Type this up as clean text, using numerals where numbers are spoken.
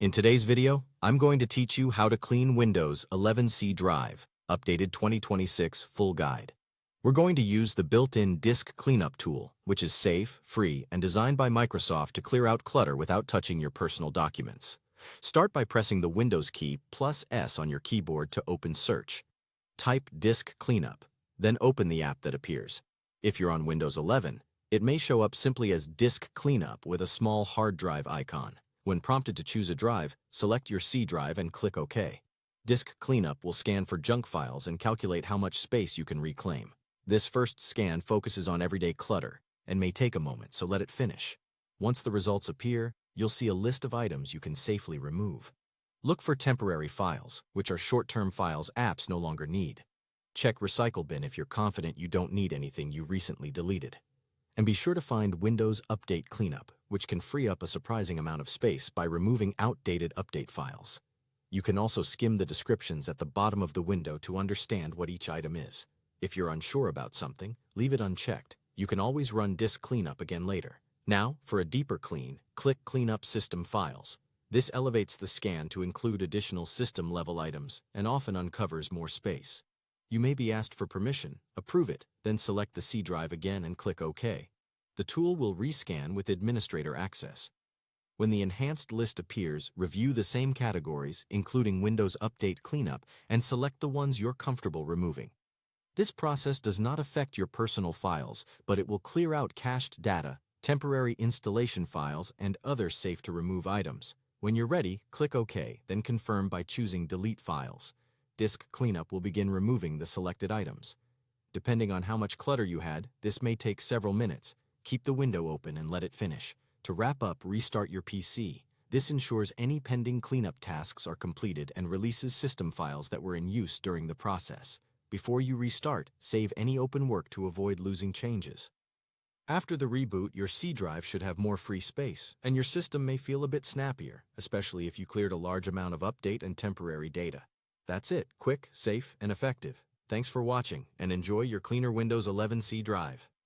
In today's video, I'm going to teach you how to clean Windows 11C Drive, updated 2026 full guide. We're going to use the built-in disk cleanup tool, which is safe, free, and designed by Microsoft to clear out clutter without touching your personal documents. Start by pressing the Windows key plus S on your keyboard to open Search. Type Disk Cleanup, then open the app that appears. If you're on Windows 11, it may show up simply as Disk Cleanup with a small hard drive icon. When prompted to choose a drive, select your C drive and click OK. Disk Cleanup will scan for junk files and calculate how much space you can reclaim. This first scan focuses on everyday clutter and may take a moment, so let it finish. Once the results appear, you'll see a list of items you can safely remove. Look for temporary files, which are short-term files apps no longer need. Check Recycle Bin if you're confident you don't need anything you recently deleted. And be sure to find Windows Update Cleanup, which can free up a surprising amount of space by removing outdated update files. You can also skim the descriptions at the bottom of the window to understand what each item is. If you're unsure about something, leave it unchecked. You can always run Disk Cleanup again later. Now, for a deeper clean, click Clean Up System Files. This elevates the scan to include additional system-level items and often uncovers more space. You may be asked for permission. Approve it, then select the C drive again and click OK. The tool will rescan with administrator access. When the enhanced list appears, review the same categories, including Windows Update Cleanup, and select the ones you're comfortable removing. This process does not affect your personal files, but it will clear out cached data, temporary installation files, and other safe-to-remove items. When you're ready, click OK, then confirm by choosing Delete Files. Disk Cleanup will begin removing the selected items. Depending on how much clutter you had, this may take several minutes. Keep the window open and let it finish. To wrap up, restart your PC. This ensures any pending cleanup tasks are completed and releases system files that were in use during the process. Before you restart, save any open work to avoid losing changes. After the reboot, your C drive should have more free space, and your system may feel a bit snappier, especially if you cleared a large amount of update and temporary data. That's it. Quick, safe, and effective. Thanks for watching, and enjoy your cleaner Windows 11C drive.